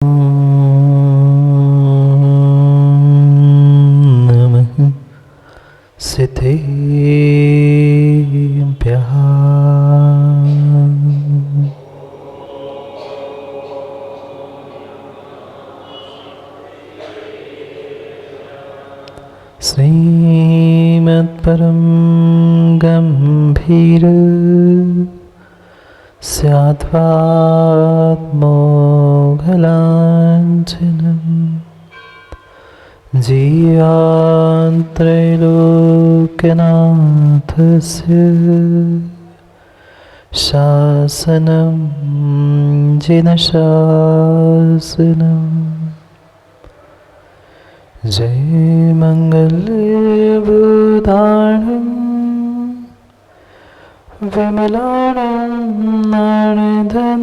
नमः सिद्धेभ्यः। श्रीमत्परं गम्भीर स्याद्वात्मोघलाञ्छनं जीयान्त्रैलोक्यनाथस्य शासनं जिनशासनम्। जय मंगलबुधाणं विमलाणं नारदंसमयारं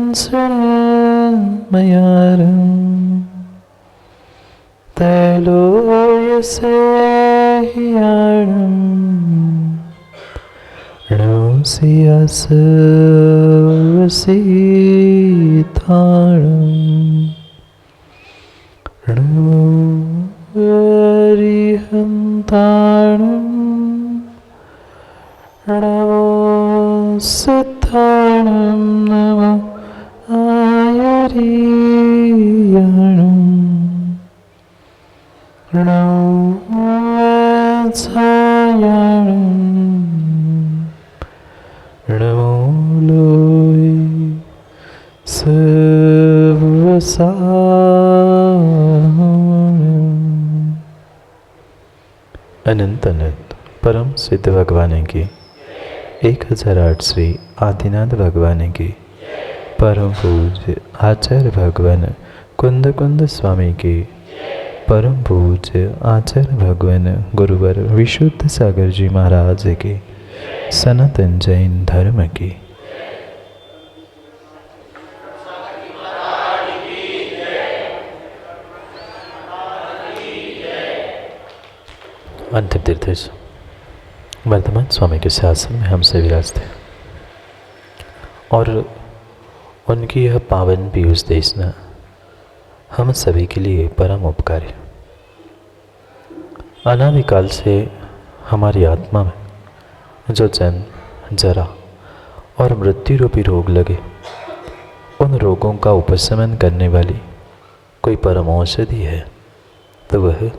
त्रैलोक्यसेह्याणं नमस्यसीताणं हरिहन्ताणं नमो सिद्धाणं नमो आयर्याणं नमो वत्सायाणं नमो लोये सर्वसारणं। अनंत अनंत परम सिद्ध भगवान की 1008 श्री आदिनाथ भगवान की परम पूज्य आचार्य भगवान कुंद कुंद स्वामी की परम पूज्य आचार्य भगवान गुरुवर विशुद्ध सागर जी महाराज की सनातन जैन धर्म की अंतिम तीर्थेश वर्तमान स्वामी के शासन में हम से विराजते हैं और उनकी यह पावन पीयूष देशना हम सभी के लिए परम उपकारी। अनादिकाल से हमारी आत्मा में जो जन्म, जरा और मृत्यु रूपी रोग लगे, उन रोगों का उपशमन करने वाली कोई परम औषधि है तो वह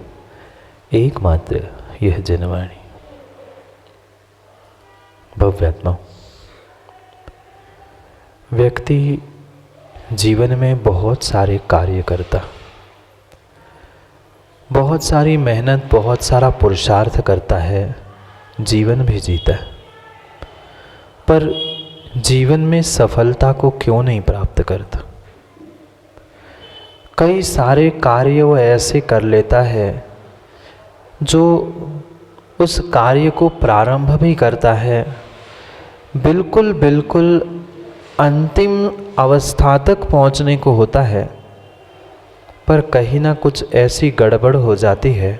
एकमात्र यह जनवाणी। भव्यात्मा व्यक्ति जीवन में बहुत सारे कार्य करता, बहुत सारी मेहनत, बहुत सारा पुरुषार्थ करता है, जीवन भी जीता है, पर जीवन में सफलता को क्यों नहीं प्राप्त करता। कई सारे कार्य वो ऐसे कर लेता है जो उस कार्य को प्रारंभ भी करता है, बिल्कुल अंतिम अवस्था तक पहुंचने को होता है, पर कहीं ना कुछ ऐसी गड़बड़ हो जाती है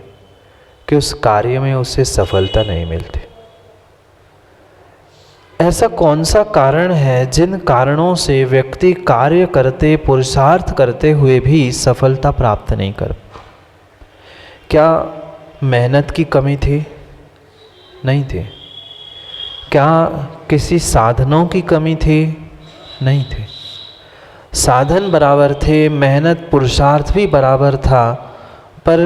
कि उस कार्य में उसे सफलता नहीं मिलती। ऐसा कौन सा कारण है जिन कारणों से व्यक्ति कार्य करते, पुरुषार्थ करते हुए भी सफलता प्राप्त नहीं कर? क्या मेहनत की कमी थी? नहीं थी। क्या किसी साधनों की कमी थी? नहीं थी। साधन बराबर थे, मेहनत पुरुषार्थ भी बराबर था, पर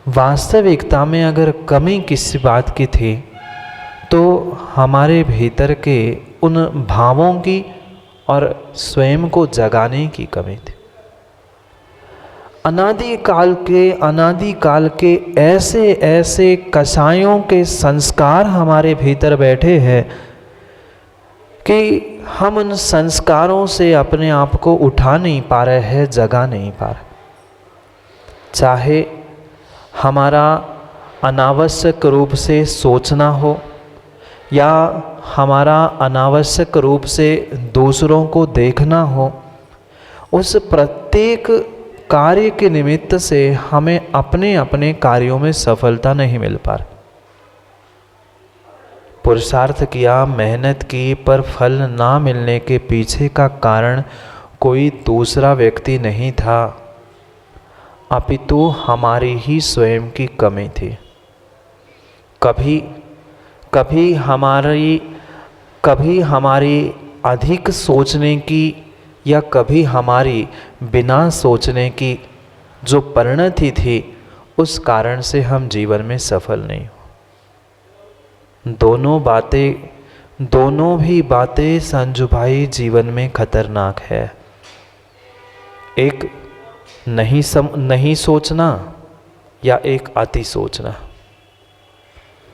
वास्तविकता में अगर कमी किसी बात की थी तो हमारे भीतर के उन भावों की और स्वयं को जगाने की कमी थी। अनादिकाल के ऐसे ऐसे कषायों के संस्कार हमारे भीतर बैठे हैं कि हम उन संस्कारों से अपने आप को उठा नहीं पा रहे हैं, जगा नहीं पा रहे। चाहे हमारा अनावश्यक रूप से सोचना हो या हमारा अनावश्यक रूप से दूसरों को देखना हो, उस प्रत्येक कार्य के निमित्त से हमें अपने अपने कार्यों में सफलता नहीं मिल पा रही। पुरुषार्थ किया, मेहनत की, पर फल ना मिलने के पीछे का कारण कोई दूसरा व्यक्ति नहीं था, अपितु हमारी ही स्वयं की कमी थी। कभी हमारी अधिक सोचने की या कभी हमारी बिना सोचने की जो परिणति थी, उस कारण से हम जीवन में सफल नहीं हो। दोनों भी बातें संजू भाई जीवन में खतरनाक है। एक नहीं सोचना या एक अति सोचना,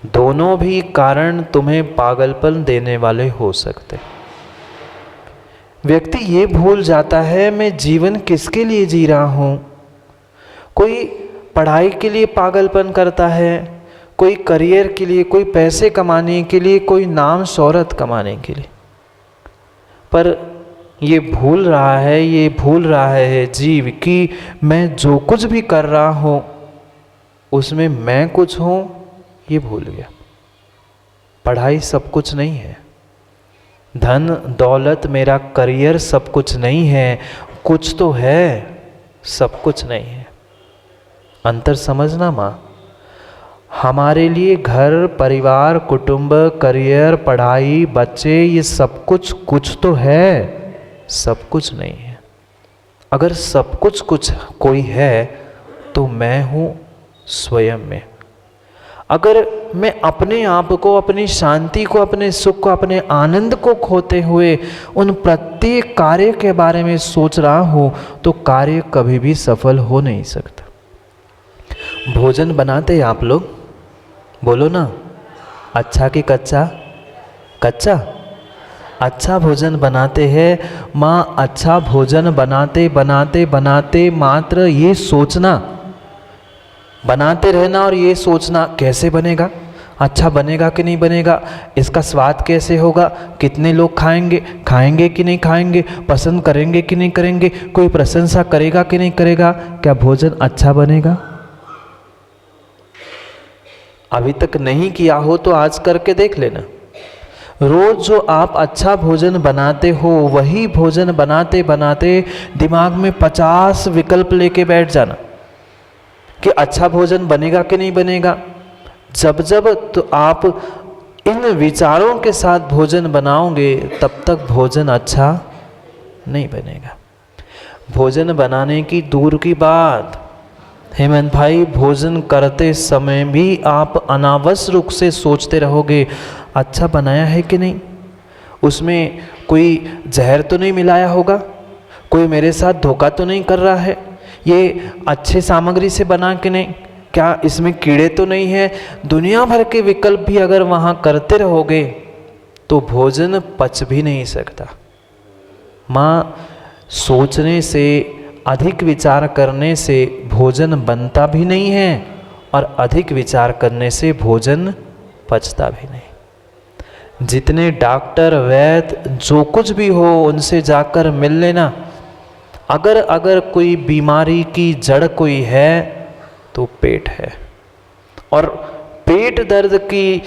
दोनों भी कारण तुम्हें पागलपन देने वाले हो सकते। व्यक्ति ये भूल जाता है मैं जीवन किसके लिए जी रहा हूँ। कोई पढ़ाई के लिए पागलपन करता है, कोई करियर के लिए, कोई पैसे कमाने के लिए, कोई नाम शोहरत कमाने के लिए। पर ये भूल रहा है जीव कि मैं जो कुछ भी कर रहा हूँ उसमें मैं कुछ हूँ, ये भूल गया। पढ़ाई सब कुछ नहीं है, धन दौलत मेरा करियर सब कुछ नहीं है, कुछ तो है, सब कुछ नहीं है। अंतर समझना माँ, हमारे लिए घर परिवार कुटुंब करियर पढ़ाई बच्चे ये सब कुछ तो है, सब कुछ नहीं है। अगर सब कुछ कोई है तो मैं हूँ स्वयं में। अगर मैं अपने आप को, अपनी शांति को, अपने सुख को, अपने आनंद को खोते हुए उन प्रत्येक कार्य के बारे में सोच रहा हूँ तो कार्य कभी भी सफल हो नहीं सकता। भोजन बनाते आप लोग, बोलो ना, अच्छा कि कच्चा? कच्चा। अच्छा भोजन बनाते हैं माँ। अच्छा भोजन बनाते बनाते बनाते मात्र ये सोचना, बनाते रहना और ये सोचना कैसे बनेगा, अच्छा बनेगा कि नहीं बनेगा, इसका स्वाद कैसे होगा, कितने लोग खाएंगे कि नहीं खाएंगे, पसंद करेंगे कि नहीं करेंगे, कोई प्रशंसा करेगा कि नहीं करेगा, क्या भोजन अच्छा बनेगा। अभी तक नहीं किया हो तो आज करके देख लेना। रोज जो आप अच्छा भोजन बनाते हो वही भोजन बनाते बनाते दिमाग में 50 विकल्प लेके बैठ जाना कि अच्छा भोजन बनेगा कि नहीं बनेगा। जब तो आप इन विचारों के साथ भोजन बनाओगे तब तक भोजन अच्छा नहीं बनेगा। भोजन बनाने की दूर की बात, हेमंत भाई भोजन करते समय भी आप अनावश्यक रूप से सोचते रहोगे अच्छा बनाया है कि नहीं, उसमें कोई जहर तो नहीं मिलाया होगा, कोई मेरे साथ धोखा तो नहीं कर रहा है, ये अच्छे सामग्री से बना कि नहीं, क्या इसमें कीड़े तो नहीं है। दुनिया भर के विकल्प भी अगर वहाँ करते रहोगे तो भोजन पच भी नहीं सकता। माँ, सोचने से, अधिक विचार करने से भोजन बनता भी नहीं है और अधिक विचार करने से भोजन पचता भी नहीं। जितने डॉक्टर वैद्य जो कुछ भी हो उनसे जाकर मिल लेना। अगर कोई बीमारी की जड़ कोई है तो पेट है, और पेट दर्द की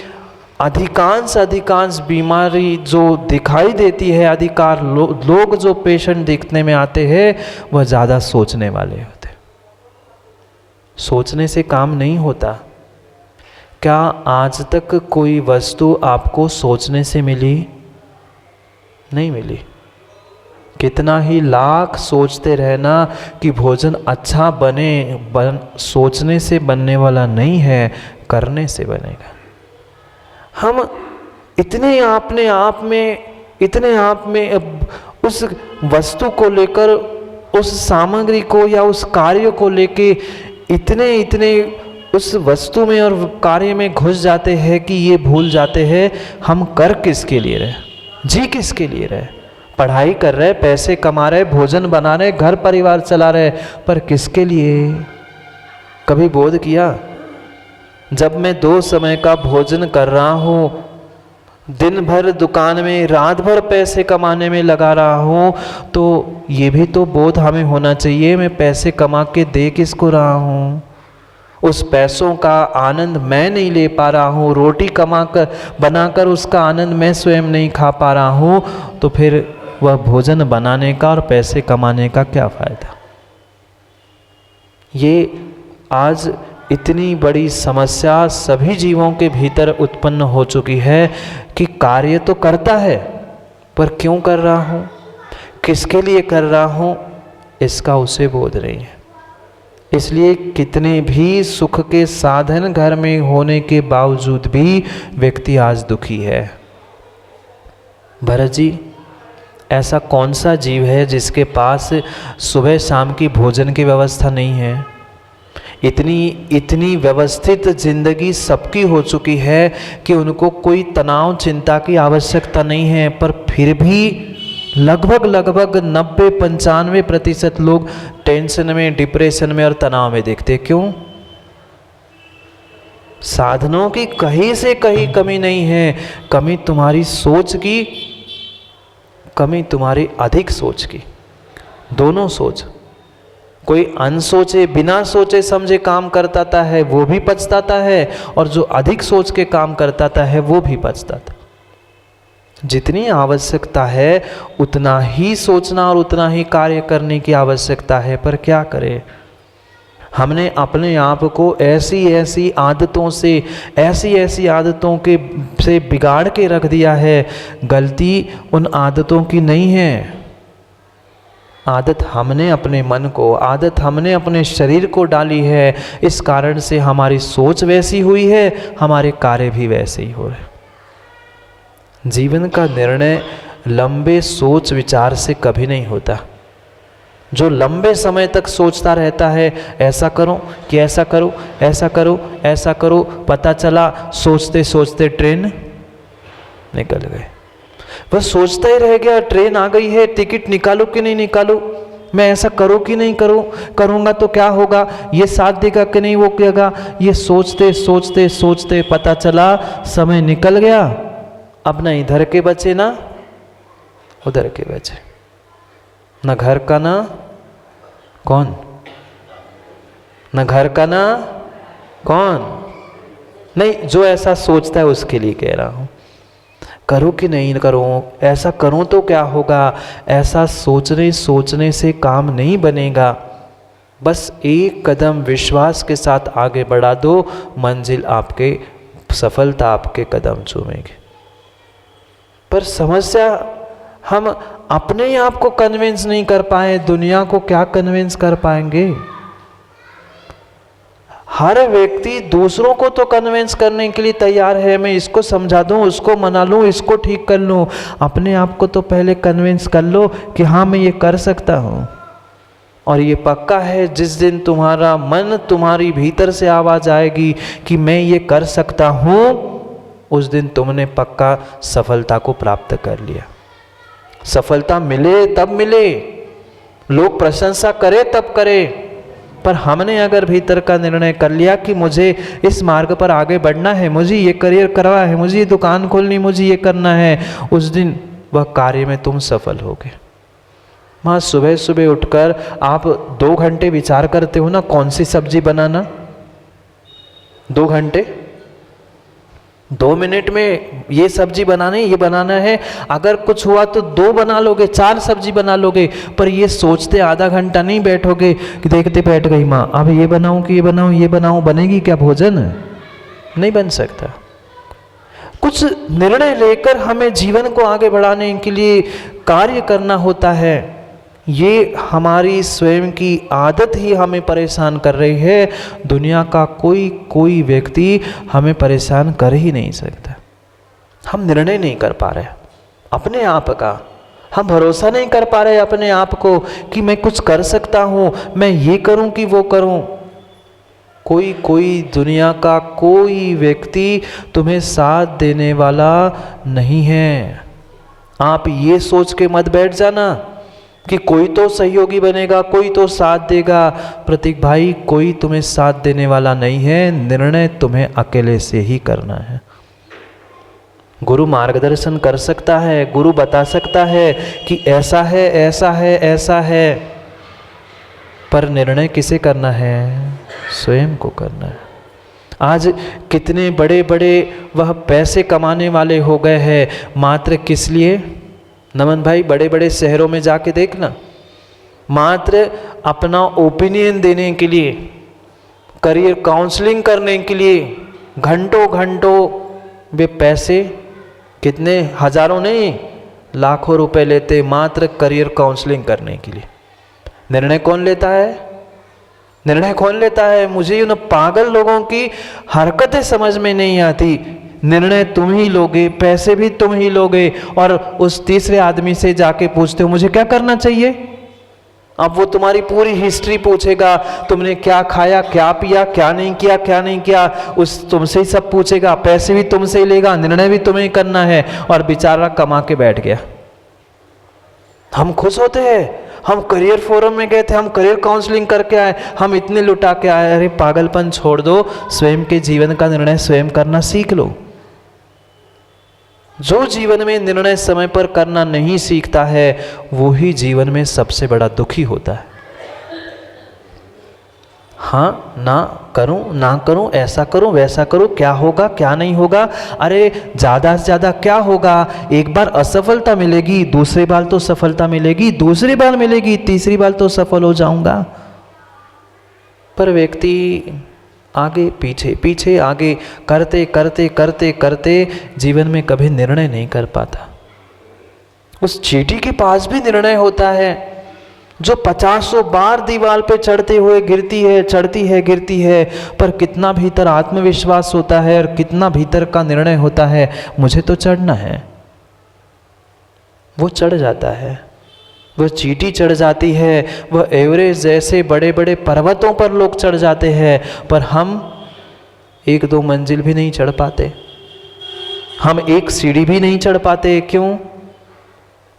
अधिकांश बीमारी जो दिखाई देती है, अधिकार लोग जो पेशेंट देखने में आते हैं वह ज़्यादा सोचने वाले होते। सोचने से काम नहीं होता। क्या आज तक कोई वस्तु आपको सोचने से मिली? नहीं मिली। कितना ही लाख सोचते रहना कि भोजन अच्छा सोचने से बनने वाला नहीं है, करने से बनेगा। हम इतने आप में उस वस्तु को लेकर, उस सामग्री को या उस कार्य को लेके इतने उस वस्तु में और कार्य में घुस जाते हैं कि ये भूल जाते हैं हम कर किसके लिए रहे, जी किसके लिए रहे। पढ़ाई कर रहे, पैसे कमा रहे, भोजन बना रहे, घर परिवार चला रहे, पर किसके लिए? कभी बोध किया? जब मैं 2 समय का भोजन कर रहा हूँ, दिन भर दुकान में, रात भर पैसे कमाने में लगा रहा हूँ, तो ये भी तो बोध हमें होना चाहिए मैं पैसे कमा के दे किसको रहा हूँ। उस पैसों का आनंद मैं नहीं ले पा रहा हूँ, रोटी कमा कर बनाकर उसका आनंद मैं स्वयं नहीं खा पा रहा हूँ, तो फिर वह भोजन बनाने का और पैसे कमाने का क्या फ़ायदा। ये आज इतनी बड़ी समस्या सभी जीवों के भीतर उत्पन्न हो चुकी है कि कार्य तो करता है पर क्यों कर रहा हूँ, किसके लिए कर रहा हूँ, इसका उसे बोध नहीं है। इसलिए कितने भी सुख के साधन घर में होने के बावजूद भी व्यक्ति आज दुखी है। भरत जी, ऐसा कौन सा जीव है जिसके पास सुबह शाम की भोजन की व्यवस्था नहीं है। इतनी व्यवस्थित जिंदगी सबकी हो चुकी है कि उनको कोई तनाव चिंता की आवश्यकता नहीं है, पर फिर भी लगभग 90-95% लोग टेंशन में, डिप्रेशन में और तनाव में देखते। क्यों? साधनों की कहीं से कहीं कमी नहीं है, कमी तुम्हारी सोच की, कमी तुम्हारी अधिक सोच की। दोनों सोच, कोई अनसोचे बिना सोचे समझे काम करता है वो भी पछताता है, और जो अधिक सोच के काम करता है वो भी पछताता। जितनी आवश्यकता है उतना ही सोचना और उतना ही कार्य करने की आवश्यकता है, पर क्या करें। हमने अपने आप को ऐसी आदतों से, ऐसी आदतों के से बिगाड़ के रख दिया है। गलती उन आदतों की नहीं है, आदत हमने अपने मन को, आदत हमने अपने शरीर को डाली है। इस कारण से हमारी सोच वैसी हुई है, हमारे कार्य भी वैसे ही हो रहे। जीवन का निर्णय लंबे सोच विचार से कभी नहीं होता। जो लंबे समय तक सोचता रहता है, ऐसा करो कि ऐसा करो, ऐसा करो, ऐसा करो, पता चला सोचते सोचते ट्रेन निकल गए। वह सोचता ही रह गया, ट्रेन आ गई है, टिकट निकालो कि नहीं निकालो, मैं ऐसा करूँ कि नहीं करूँ, करूँगा तो क्या होगा, ये साथ देगा कि नहीं वो देगा। ये सोचते सोचते सोचते पता चला समय निकल गया। अब ना इधर के बचे ना उधर के बचे, न घर का ना कौन, न घर का ना कौन। नहीं, जो ऐसा सोचता है उसके लिए कह रहा हूँ। करूँ कि नहीं करूँ, ऐसा करूँ तो क्या होगा, ऐसा सोचने से काम नहीं बनेगा। बस एक कदम विश्वास के साथ आगे बढ़ा दो, मंजिल आपके, सफलता आपके कदम चूमेगी। पर समस्या, हम अपने आप को कन्विंस नहीं कर पाए, दुनिया को क्या कन्विंस कर पाएंगे। हर व्यक्ति दूसरों को तो कन्विंस करने के लिए तैयार है, मैं इसको समझा दूं, उसको मना लूं, इसको ठीक कर लूं। अपने आप को तो पहले कन्विंस कर लो कि हाँ मैं ये कर सकता हूँ। और ये पक्का है, जिस दिन तुम्हारा मन, तुम्हारी भीतर से आवाज आएगी कि मैं ये कर सकता हूँ, उस दिन तुमने पक्का सफलता को प्राप्त कर लिया। सफलता मिले तब मिले, लोग प्रशंसा करे तब करे, पर हमने अगर भीतर का निर्णय कर लिया कि मुझे इस मार्ग पर आगे बढ़ना है, मुझे ये करियर करवा है, मुझे ये दुकान खोलनी, मुझे ये करना है, उस दिन वह कार्य में तुम सफल होगे। वहाँ सुबह सुबह उठकर आप 2 घंटे विचार करते हो ना कौन सी सब्जी बनाना, 2 घंटे, 2 मिनट में ये सब्जी बनानी, ये बनाना है। अगर कुछ हुआ तो 2 बना लोगे, 4 सब्जी बना लोगे, पर ये सोचते आधा घंटा नहीं बैठोगे कि देखते बैठ गई माँ, अब ये बनाऊं कि ये बनाऊं, ये बनाऊं, बनेगी क्या भोजन? नहीं बन सकता। कुछ निर्णय लेकर हमें जीवन को आगे बढ़ाने के लिए कार्य करना होता है। ये हमारी स्वयं की आदत ही हमें परेशान कर रही है। दुनिया का कोई व्यक्ति हमें परेशान कर ही नहीं सकता। हम निर्णय नहीं कर पा रहे अपने आप का, हम भरोसा नहीं कर पा रहे अपने आप को कि मैं कुछ कर सकता हूँ, मैं ये करूँ कि वो करूँ। कोई दुनिया का कोई व्यक्ति तुम्हें साथ देने वाला नहीं है। आप ये सोच के मत बैठ जाना कि कोई तो सहयोगी बनेगा, कोई तो साथ देगा। प्रतीक भाई, कोई तुम्हें साथ देने वाला नहीं है, निर्णय तुम्हें अकेले से ही करना है। गुरु मार्गदर्शन कर सकता है, गुरु बता सकता है कि ऐसा है, ऐसा है, ऐसा है, पर निर्णय किसे करना है? स्वयं को करना है। आज कितने बड़े बड़े वह पैसे कमाने वाले हो गए हैं, मात्र किस लिए? नमन भाई, बड़े बड़े शहरों में जाके देखना, मात्र अपना ओपिनियन देने के लिए, करियर काउंसलिंग करने के लिए घंटों घंटों वे पैसे, कितने हजारों नहीं लाखों रुपए लेते मात्र करियर काउंसलिंग करने के लिए। निर्णय कौन लेता है? निर्णय कौन लेता है? मुझे उन पागल लोगों की हरकतें समझ में नहीं आती। निर्णय तुम ही लोगे, पैसे भी तुम ही लोगे, और उस तीसरे आदमी से जाके पूछते हो मुझे क्या करना चाहिए। अब वो तुम्हारी पूरी हिस्ट्री पूछेगा, तुमने क्या खाया, क्या पिया, क्या नहीं किया, क्या नहीं किया, उस तुमसे ही सब पूछेगा, पैसे भी तुमसे ही लेगा, निर्णय भी तुम्हें करना है, और बेचारा कमा के बैठ गया। हम खुश होते हैं, हम करियर फोरम में गए थे, हम करियर काउंसलिंग करके आए, हम इतने लुटा के आए। अरे पागलपन छोड़ दो, स्वयं के जीवन का निर्णय स्वयं करना सीख लो। जो जीवन में निर्णय समय पर करना नहीं सीखता है, वो ही जीवन में सबसे बड़ा दुखी होता है। हाँ ना करूं, ना करूं, ऐसा करूं, वैसा करूं, क्या होगा, क्या नहीं होगा। अरे ज़्यादा से ज़्यादा क्या होगा, एक बार असफलता मिलेगी, दूसरी बार तो सफलता मिलेगी, दूसरी बार मिलेगी, तीसरी बार तो सफल हो जाऊंगा। पर व्यक्ति आगे पीछे, पीछे आगे करते करते करते करते जीवन में कभी निर्णय नहीं कर पाता। उस चींटी के पास भी निर्णय होता है, जो 50 बार दीवार पे चढ़ते हुए गिरती है, चढ़ती है, गिरती है, पर कितना भीतर आत्मविश्वास होता है और कितना भीतर का निर्णय होता है, मुझे तो चढ़ना है। वो चढ़ जाता है, वह चींटी चढ़ जाती है, वह एवरेस्ट जैसे बड़े बड़े पर्वतों पर लोग चढ़ जाते हैं, पर हम 1-2 मंजिल भी नहीं चढ़ पाते, हम एक सीढ़ी भी नहीं चढ़ पाते। क्यों?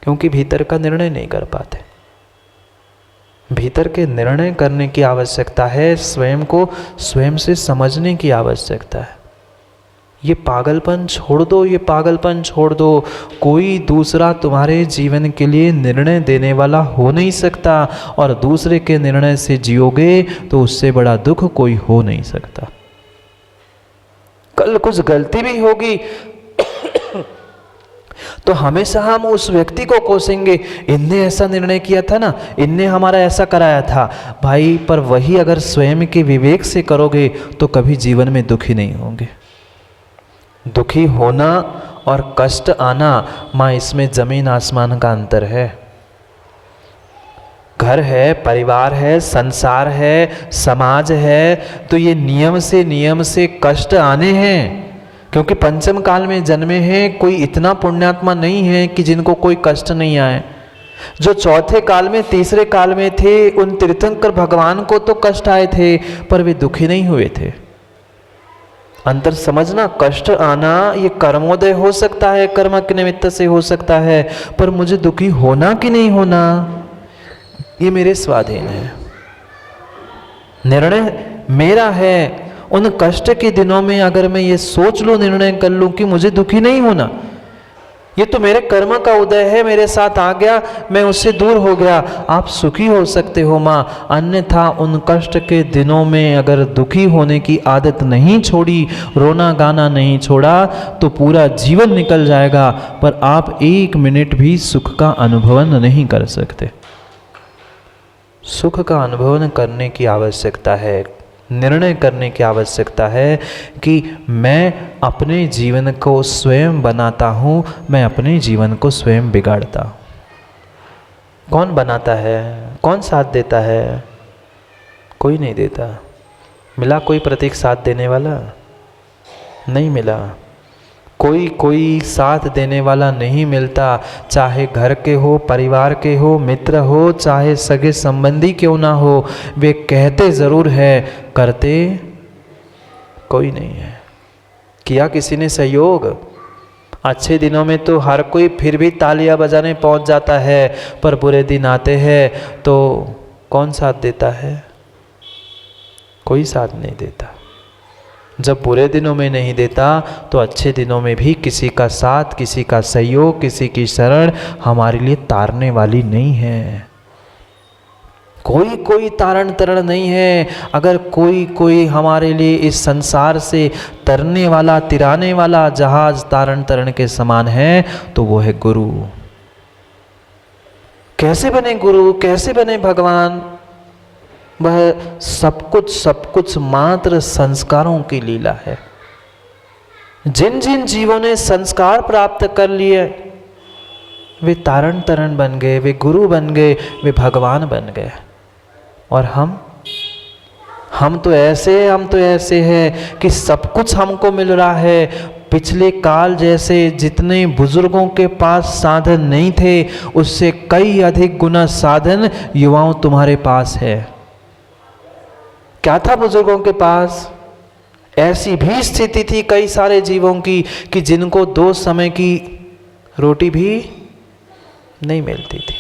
क्योंकि भीतर का निर्णय नहीं कर पाते। भीतर के निर्णय करने की आवश्यकता है, स्वयं को स्वयं से समझने की आवश्यकता है। ये पागलपन छोड़ दो, ये पागलपन छोड़ दो। कोई दूसरा तुम्हारे जीवन के लिए निर्णय देने वाला हो नहीं सकता, और दूसरे के निर्णय से जियोगे तो उससे बड़ा दुख कोई हो नहीं सकता। कल कुछ गलती भी होगी तो हमेशा हम उस व्यक्ति को कोसेंगे, इनने ऐसा निर्णय किया था ना, इनने हमारा ऐसा कराया था। भाई, पर वही अगर स्वयं के विवेक से करोगे तो कभी जीवन में दुखी नहीं होंगे। दुखी होना और कष्ट आना, माँ, इसमें जमीन आसमान का अंतर है। घर है, परिवार है, संसार है, समाज है, तो ये नियम से कष्ट आने हैं, क्योंकि पंचम काल में जन्मे हैं। कोई इतना पुण्यात्मा नहीं है कि जिनको कोई कष्ट नहीं आए। जो चौथे काल में, तीसरे काल में थे, उन तीर्थंकर भगवान को तो कष्ट आए थे, पर वे दुखी नहीं हुए थे। अंतर समझना, कष्ट आना ये कर्मोदय हो सकता है, कर्म के निमित्त से हो सकता है, पर मुझे दुखी होना कि नहीं होना, ये मेरे स्वाधीन है। निर्णय मेरा है। उन कष्ट के दिनों में अगर मैं ये सोच लूं, निर्णय कर लूं कि मुझे दुखी नहीं होना, ये तो मेरे कर्म का उदय है, मेरे साथ आ गया, मैं उससे दूर हो गया, आप सुखी हो सकते हो माँ। अन्यथा उन कष्ट के दिनों में अगर दुखी होने की आदत नहीं छोड़ी, रोना गाना नहीं छोड़ा, तो पूरा जीवन निकल जाएगा, पर आप 1 मिनट भी सुख का अनुभव नहीं कर सकते। सुख का अनुभव करने की आवश्यकता है, निर्णय करने की आवश्यकता है कि मैं अपने जीवन को स्वयं बनाता हूँ, मैं अपने जीवन को स्वयं बिगाड़ता हूँ। कौन बनाता है? कौन साथ देता है? कोई नहीं देता। मिला कोई प्रतीक साथ देने वाला? नहीं मिला। कोई साथ देने वाला नहीं मिलता, चाहे घर के हो, परिवार के हो, मित्र हो, चाहे सगे संबंधी क्यों ना हो। वे कहते ज़रूर है, करते कोई नहीं है। किया किसी ने सहयोग? अच्छे दिनों में तो हर कोई फिर भी तालियां बजाने पहुंच जाता है, पर बुरे दिन आते हैं तो कौन साथ देता है? कोई साथ नहीं देता। जब बुरे दिनों में नहीं देता तो अच्छे दिनों में भी किसी का साथ, किसी का सहयोग, किसी की शरण हमारे लिए तारने वाली नहीं है। कोई तारण तरण नहीं है। अगर कोई हमारे लिए इस संसार से तरने वाला, तिराने वाला जहाज तारण तरण के समान है, तो वो है गुरु। कैसे बने गुरु, कैसे बने भगवान? वह सब कुछ मात्र संस्कारों की लीला है। जिन जिन जीवों ने संस्कार प्राप्त कर लिए वे तारण तरण बन गए, वे गुरु बन गए, वे भगवान बन गए। और हम तो ऐसे हैं कि सब कुछ हमको मिल रहा है। पिछले काल जैसे जितने बुजुर्गों के पास साधन नहीं थे उससे कई अधिक गुना साधन युवाओं तुम्हारे पास है। क्या था बुजुर्गों के पास? ऐसी भी स्थिति थी कई सारे जीवों की कि जिनको 2 समय की रोटी भी नहीं मिलती थी।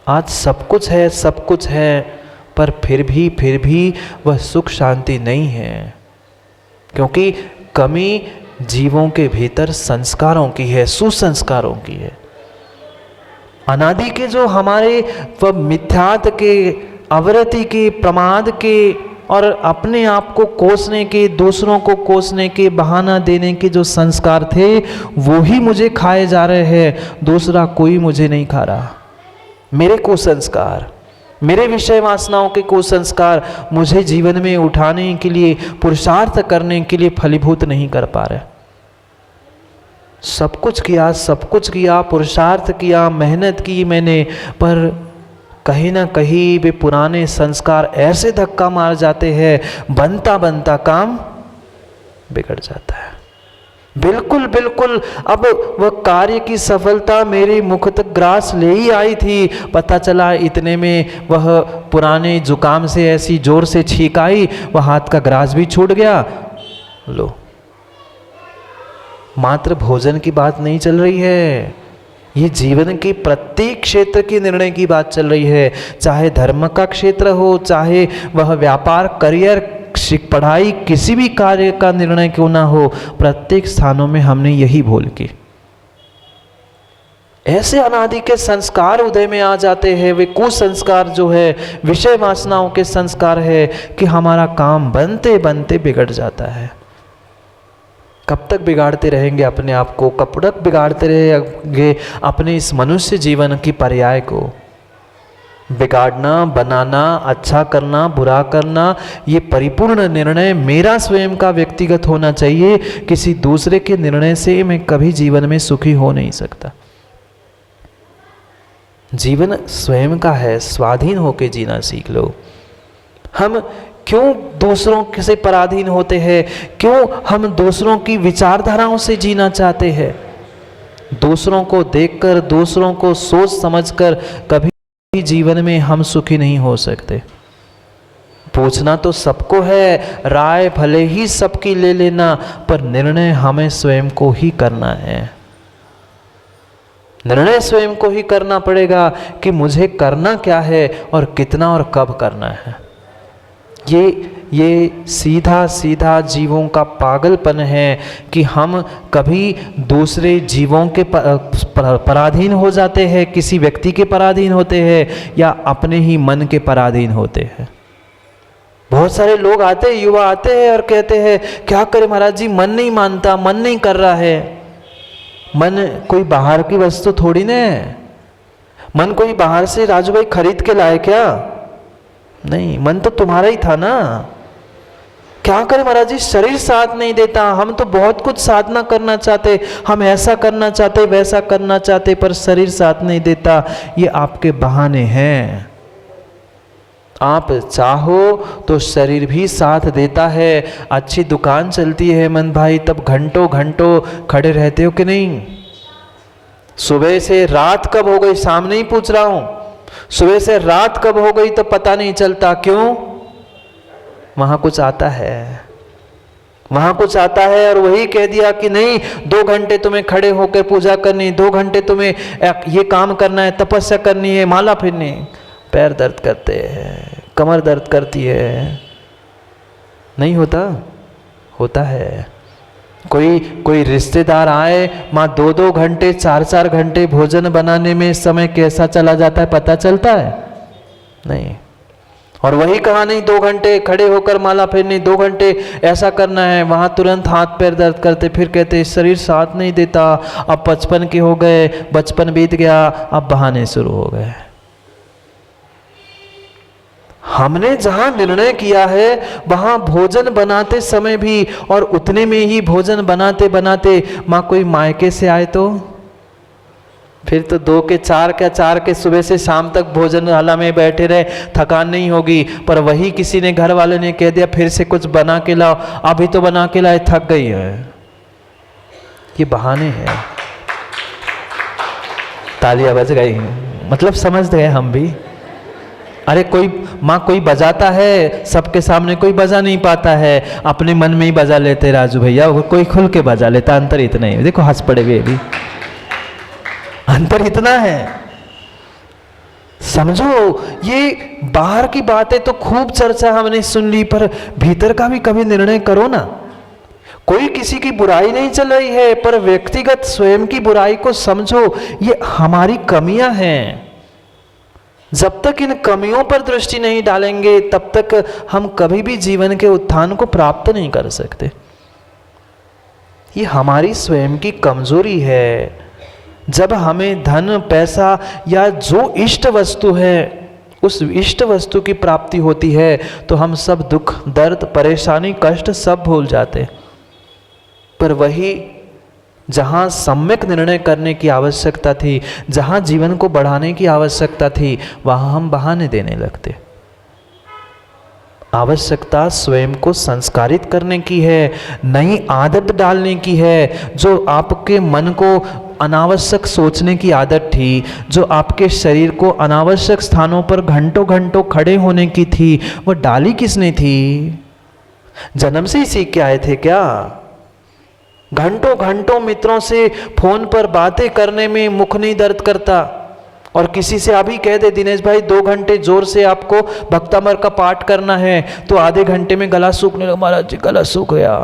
आज सब कुछ है पर फिर भी वह सुख शांति नहीं है, क्योंकि कमी जीवों के भीतर संस्कारों की है, सुसंस्कारों की है। अनादि के जो हमारे वह मिथ्यात्व के, अवरति के, प्रमाद के और अपने आप को कोसने के, दूसरों को कोसने के, बहाना देने के जो संस्कार थे वो ही मुझे खाए जा रहे हैं, दूसरा कोई मुझे नहीं खा रहा। मेरे कुसंस्कार, मेरे विषय वासनाओं के कुसंस्कार मुझे जीवन में उठाने के लिए, पुरुषार्थ करने के लिए फलीभूत नहीं कर पा रहे। सब कुछ किया, पुरुषार्थ किया, मेहनत की मैंने, पर कहीं ना कहीं वे पुराने संस्कार ऐसे धक्का मार जाते हैं, बनता काम बिगड़ जाता है। बिल्कुल अब वह कार्य की सफलता मेरे मुख तक ग्रास ले ही आई थी, पता चला इतने में वह पुराने जुकाम से ऐसी जोर से छींक आई, वह हाथ का ग्रास भी छूट गया। लो, मात्र भोजन की बात नहीं चल रही है, ये जीवन के प्रत्येक क्षेत्र की निर्णय की बात चल रही है। चाहे धर्म का क्षेत्र हो, चाहे वह व्यापार, करियर, पढ़ाई, किसी भी कार्य का निर्णय क्यों ना हो, प्रत्येक स्थानों में हमने यही भूल की। ऐसे अनादि के संस्कार उदय में आ जाते हैं, वे कुसंस्कार जो है, विषय वासनाओं के संस्कार है कि हमारा काम बनते बनते बिगड़ जाता है। कब तक बिगाड़ते रहेंगे अपने आप को? कब तक बिगाड़ते रहेंगे अपने इस मनुष्य जीवन की पर्याय को? बिगाड़ना, बनाना, अच्छा करना, बुरा करना, ये परिपूर्ण निर्णय मेरा स्वयं का व्यक्तिगत होना चाहिए। किसी दूसरे के निर्णय से मैं कभी जीवन में सुखी हो नहीं सकता। जीवन स्वयं का है, स्वाधीन होकर जीना सीख लो। हम क्यों दूसरों से पराधीन होते हैं? क्यों हम दूसरों की विचारधाराओं से जीना चाहते हैं? दूसरों को देखकर, दूसरों को सोच समझकर कभी जीवन में हम सुखी नहीं हो सकते। पूछना तो सबको है, राय भले ही सबकी ले लेना, पर निर्णय हमें स्वयं को ही करना है। निर्णय स्वयं को ही करना पड़ेगा कि मुझे करना क्या है और कितना और कब करना है। ये सीधा जीवों का पागलपन है कि हम कभी दूसरे जीवों के पराधीन हो जाते हैं, किसी व्यक्ति के पराधीन होते हैं या अपने ही मन के पराधीन होते हैं। बहुत सारे लोग आते हैं, युवा आते हैं और कहते हैं क्या करें महाराज जी, मन नहीं मानता, मन नहीं कर रहा है। मन कोई बाहर की वस्तु थोड़ी ना है। मन कोई बाहर से राजू भाई खरीद के लाए क्या? नहीं, मन तो तुम्हारा ही था ना। क्या करें महाराज जी, शरीर साथ नहीं देता। हम तो बहुत कुछ साधना करना चाहते, हम ऐसा करना चाहते, वैसा करना चाहते, पर शरीर साथ नहीं देता। ये आपके बहाने हैं। आप चाहो तो शरीर भी साथ देता है। अच्छी दुकान चलती है मन भाई, तब घंटों घंटों खड़े रहते हो कि नहीं? सुबह से रात कब हो गई, शाम नहीं पूछ रहा हूं, सुबह से रात कब हो गई तो पता नहीं चलता। क्यों? वहां कुछ आता है, वहां कुछ आता है और वही कह दिया कि नहीं 2 घंटे तुम्हें खड़े होकर पूजा करनी, 2 घंटे तुम्हें ये काम करना है, तपस्या करनी है, माला फिरनी। पैर दर्द करते हैं, कमर दर्द करती है। नहीं होता? होता है। कोई रिश्तेदार आए, माँ 2-2 घंटे 4-4 घंटे भोजन बनाने में समय कैसा चला जाता है पता चलता है? नहीं। और वही कहा नहीं 2 घंटे खड़े होकर माला फेरनी, 2 घंटे ऐसा करना है, वहां तुरंत हाथ पैर दर्द करते, फिर कहते शरीर साथ नहीं देता, अब 55 के हो गए, बचपन बीत गया, अब बहाने शुरू हो गए। हमने जहां निर्णय किया है वहां भोजन बनाते समय भी, और उतने में ही भोजन बनाते बनाते माँ कोई मायके से आए तो फिर तो 2 के 4 क्या 4 के सुबह से शाम तक भोजनशाला में बैठे रहे, थकान नहीं होगी। पर वही किसी ने, घर वाले ने कह दिया फिर से कुछ बना के लाओ, अभी तो बना के लाए, थक गई है। ये बहाने हैं। तालियां बज गई, मतलब समझ गए हम भी। अरे कोई माँ कोई बजाता है, सबके सामने कोई बजा नहीं पाता है, अपने मन में ही बजा लेते राजू भैया, कोई खुल के बजा लेता। अंतर इतना ही, देखो हंस पड़े हुए भी, अंतर इतना है। समझो, ये बाहर की बातें तो खूब चर्चा हमने सुन ली, पर भीतर का भी कभी निर्णय करो ना। कोई किसी की बुराई नहीं चल रही है, पर व्यक्तिगत स्वयं की बुराई को समझो। ये हमारी कमियां हैं। जब तक इन कमियों पर दृष्टि नहीं डालेंगे तब तक हम कभी भी जीवन के उत्थान को प्राप्त नहीं कर सकते। ये हमारी स्वयं की कमजोरी है। जब हमें धन, पैसा या जो इष्ट वस्तु है उस इष्ट वस्तु की प्राप्ति होती है तो हम सब दुख, दर्द, परेशानी, कष्ट सब भूल जाते। पर वही जहाँ सम्यक निर्णय करने की आवश्यकता थी, जहाँ जीवन को बढ़ाने की आवश्यकता थी, वहाँ हम बहाने देने लगते। आवश्यकता स्वयं को संस्कारित करने की है, नई आदत डालने की है। जो आपके मन को अनावश्यक सोचने की आदत थी, जो आपके शरीर को अनावश्यक स्थानों पर घंटों घंटों खड़े होने की थी, वो डाली किसने थी? जन्म से ही सीख के आए थे क्या? घंटों घंटों मित्रों से फोन पर बातें करने में मुख नहीं दर्द करता, और किसी से अभी कह दे दिनेश भाई 2 घंटे जोर से आपको भक्तामर का पाठ करना है, तो आधे घंटे में गला सूखने लगा, महाराज जी गला सूख गया,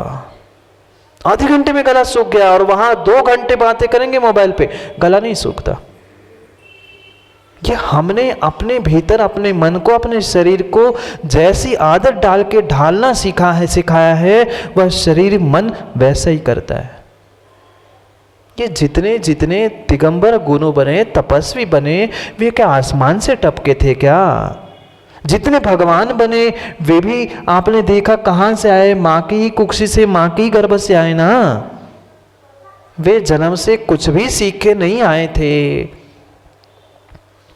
आधे घंटे में गला सूख गया। और वहां 2 घंटे बातें करेंगे मोबाइल पे, गला नहीं सूखता। ये हमने अपने भीतर, अपने मन को, अपने शरीर को जैसी आदत डाल के ढालना सीखा है, सिखाया है, वह शरीर मन वैसा ही करता है। ये जितने जितने दिगंबर गुरु बने, तपस्वी बने, वे क्या आसमान से टपके थे क्या? जितने भगवान बने वे भी आपने देखा कहां से आए? मां की ही कुक्षी से, मां की ही गर्भ से आए ना। वे जन्म से कुछ भी सीख के नहीं आए थे।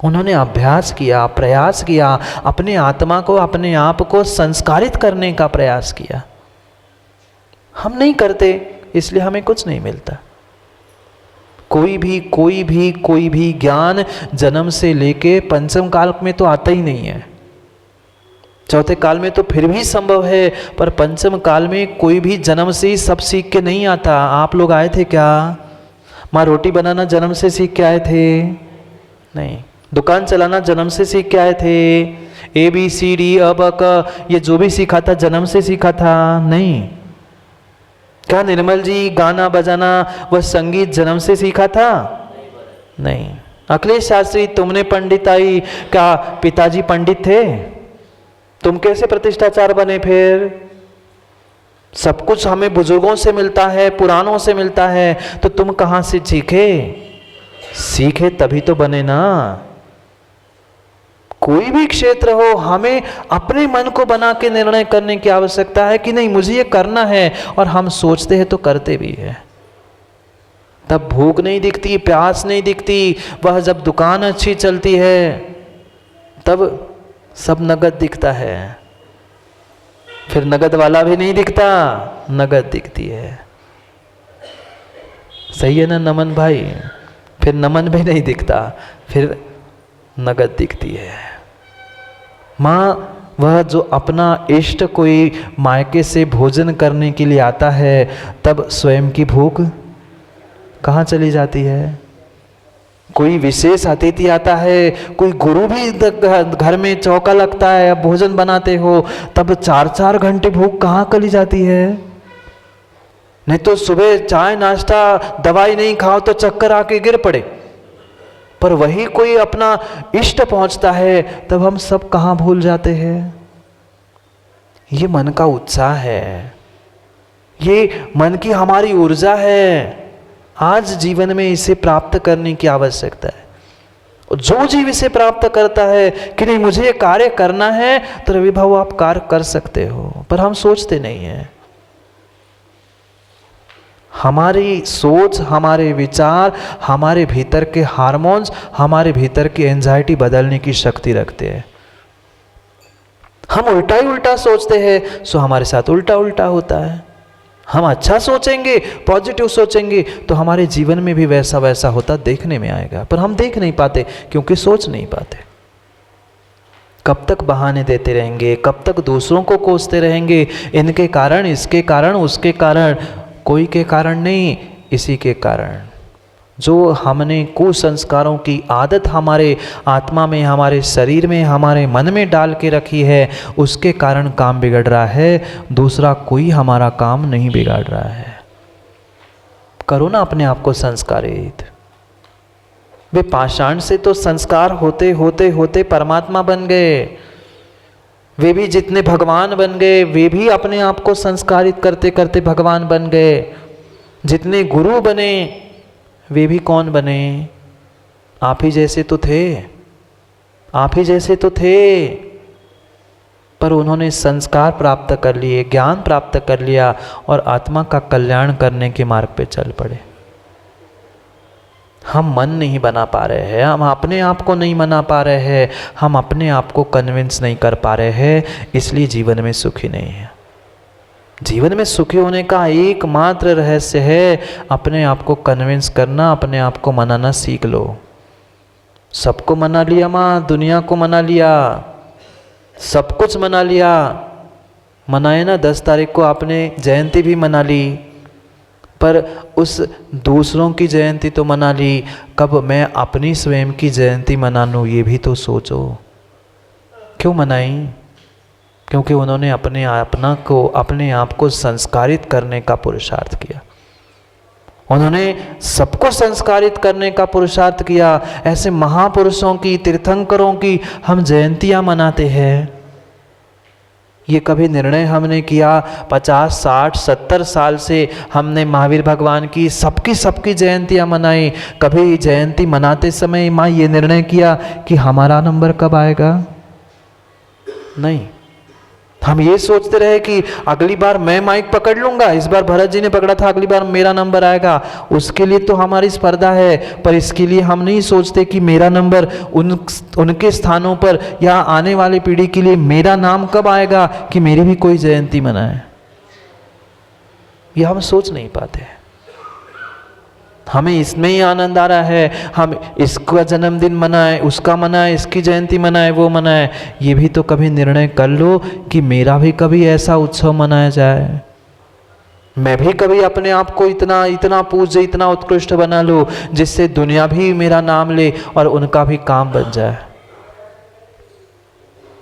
उन्होंने अभ्यास किया, प्रयास किया, अपने आत्मा को, अपने आप को संस्कारित करने का प्रयास किया। हम नहीं करते, इसलिए हमें कुछ नहीं मिलता। कोई भी ज्ञान जन्म से लेके पंचम काल में तो आता ही नहीं है। चौथे काल में तो फिर भी संभव है, पर पंचम काल में कोई भी जन्म से ही सब सीख के नहीं आता। आप लोग आए थे क्या? माँ रोटी बनाना जन्म से सीख के आए थे? नहीं। दुकान चलाना जन्म से सीख के आए थे? ABCD अब क ये जो भी सीखा था जन्म से सीखा था? नहीं। क्या निर्मल जी गाना बजाना वह संगीत जन्म से सीखा था? नहीं। अखिलेश शास्त्री तुमने पंडिताई, क्या पिताजी पंडित थे? तुम कैसे प्रतिष्ठाचार बने? फिर सब कुछ हमें बुजुर्गों से मिलता है, पुराणों से मिलता है, तो तुम कहां से सीखे? सीखे तभी तो बने ना। कोई भी क्षेत्र हो, हमें अपने मन को बना के निर्णय करने की आवश्यकता है कि नहीं मुझे ये करना है, और हम सोचते हैं तो करते भी है। तब भूख नहीं दिखती, प्यास नहीं दिखती। वह जब दुकान अच्छी चलती है तब सब नगद दिखता है। फिर नगद वाला भी नहीं दिखता, नगद दिखती है। सही है ना नमन भाई? फिर नमन भी नहीं दिखता, फिर नगद दिखती है। माँ वह जो अपना इष्ट कोई मायके से भोजन करने के लिए आता है, तब स्वयं की भूख कहाँ चली जाती है? कोई विशेष अतिथि आता है, कोई गुरु भी घर में चौका लगता है, अब भोजन बनाते हो, तब 4-4 घंटे भूख कहाँ चली जाती है? नहीं तो सुबह चाय नाश्ता दवाई नहीं खाओ तो चक्कर आके गिर पड़े। पर वही कोई अपना इष्ट पहुंचता है तब हम सब कहाँ भूल जाते हैं? ये मन का उत्साह है, ये मन की हमारी ऊर्जा है। आज जीवन में इसे प्राप्त करने की आवश्यकता है। जो जीव इसे प्राप्त करता है कि नहीं मुझे ये कार्य करना है, तो रवि भाऊ आप कार्य कर सकते हो, पर हम सोचते नहीं हैं। हमारी सोच, हमारे विचार, हमारे भीतर के हार्मोन्स, हमारे भीतर की एंजाइटी बदलने की शक्ति रखते हैं। हम उल्टा ही उल्टा सोचते हैं, सो हमारे साथ उल्टा उल्टा होता है। हम अच्छा सोचेंगे, पॉजिटिव सोचेंगे, तो हमारे जीवन में भी वैसा वैसा होता देखने में आएगा, पर हम देख नहीं पाते क्योंकि सोच नहीं पाते। कब तक बहाने देते रहेंगे, कब तक दूसरों को कोसते रहेंगे, इनके कारण, इसके कारण, उसके कारण। कोई के कारण नहीं, इसी के कारण। जो हमने कुसंस्कारों की आदत हमारे आत्मा में, हमारे शरीर में, हमारे मन में डाल के रखी है, उसके कारण काम बिगड़ रहा है। दूसरा कोई हमारा काम नहीं बिगाड़ रहा है। करो ना अपने आप को संस्कारित। वे पाषाण से तो संस्कार होते होते होते परमात्मा बन गए। वे भी जितने भगवान बन गए, वे भी अपने आप को संस्कारित करते करते भगवान बन गए। जितने गुरु बने, वे भी कौन बने? आप ही जैसे तो थे, आप ही जैसे तो थे, पर उन्होंने संस्कार प्राप्त कर लिए, ज्ञान प्राप्त कर लिया और आत्मा का कल्याण करने के मार्ग पे चल पड़े। हम मन नहीं बना पा रहे हैं, हम अपने आप को नहीं मना पा रहे हैं, हम अपने आप को कन्विंस नहीं कर पा रहे हैं, इसलिए जीवन में सुखी नहीं है। जीवन में सुखी होने का एकमात्र रहस्य है अपने आप को कन्विंस करना, अपने आप को मनाना सीख लो। सबको मना लिया माँ, दुनिया को मना लिया, सब कुछ मना लिया। मनाए ना, 10 तारीख को आपने जयंती भी मना ली, पर उस दूसरों की जयंती तो मना ली, कब मैं अपनी स्वयं की जयंती मना लूँ ये भी तो सोचो। क्यों मनाई? क्योंकि उन्होंने अपने आप को संस्कारित करने का पुरुषार्थ किया। उन्होंने सबको संस्कारित करने का पुरुषार्थ किया। ऐसे महापुरुषों की, तीर्थंकरों की हम जयंतियाँ मनाते हैं। ये कभी निर्णय हमने किया 50, 60, 70 साल से हमने महावीर भगवान की सबकी जयंतियाँ मनाई। कभी जयंती मनाते समय माँ ये निर्णय किया कि हमारा नंबर कब आएगा? नहीं, हम ये सोचते रहे कि अगली बार मैं माइक पकड़ लूंगा, इस बार भरत जी ने पकड़ा था, अगली बार मेरा नंबर आएगा। उसके लिए तो हमारी स्पर्धा है, पर इसके लिए हम नहीं सोचते कि मेरा नंबर उनके स्थानों पर या आने वाली पीढ़ी के लिए मेरा नाम कब आएगा कि मेरी भी कोई जयंती मनाए। ये हम सोच नहीं पाते। हमें इसमें ही आनंद आ रहा है, हम इसका जन्मदिन मनाए, उसका मनाए, इसकी जयंती मनाए, वो मनाए। ये भी तो कभी निर्णय कर लो कि मेरा भी कभी ऐसा उत्सव मनाया जाए। मैं भी कभी अपने आप को इतना पूज्य, इतना उत्कृष्ट बना लूं जिससे दुनिया भी मेरा नाम ले और उनका भी काम बन जाए।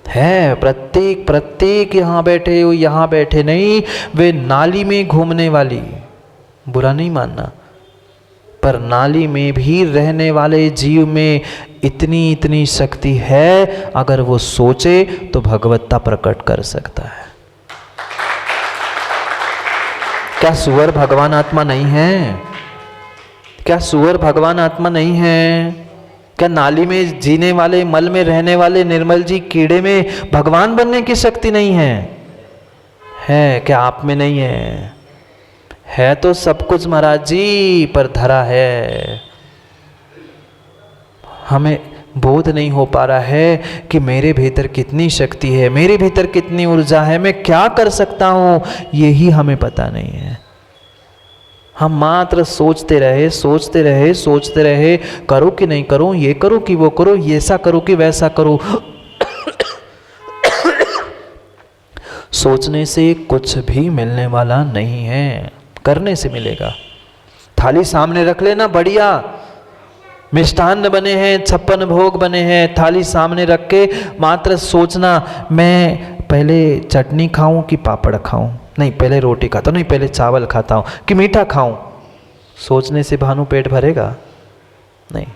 है प्रत्येक यहाँ बैठे नहीं, वे नाली में घूमने वाली, बुरा नहीं मानना, पर नाली में भी रहने वाले जीव में इतनी शक्ति है, अगर वो सोचे तो भगवत्ता प्रकट कर सकता है। क्या सुअर भगवान आत्मा नहीं है? क्या सुअर भगवान आत्मा नहीं है? क्या नाली में जीने वाले, मल में रहने वाले निर्मल जी कीड़े में भगवान बनने की शक्ति नहीं है? है क्या आप में नहीं है? है तो सब कुछ महाराज जी, पर धरा है। हमें बोध नहीं हो पा रहा है कि मेरे भीतर कितनी शक्ति है, मेरे भीतर कितनी ऊर्जा है, मैं क्या कर सकता हूँ, यही हमें पता नहीं है। हम मात्र सोचते रहे, करो कि नहीं करूँ, ये करो कि वो करो, ये ऐसा करो कि वैसा करो। सोचने से कुछ भी मिलने वाला नहीं है, करने से मिलेगा। थाली सामने रख लेना, बढ़िया मिष्ठान्न बने हैं, 56 भोग बने हैं, थाली सामने रख के मात्र सोचना मैं पहले चटनी खाऊं कि पापड़ खाऊं, नहीं पहले रोटी खाता हूं, नहीं पहले चावल खाता हूं कि मीठा खाऊं। सोचने से भानु पेट भरेगा? नहीं।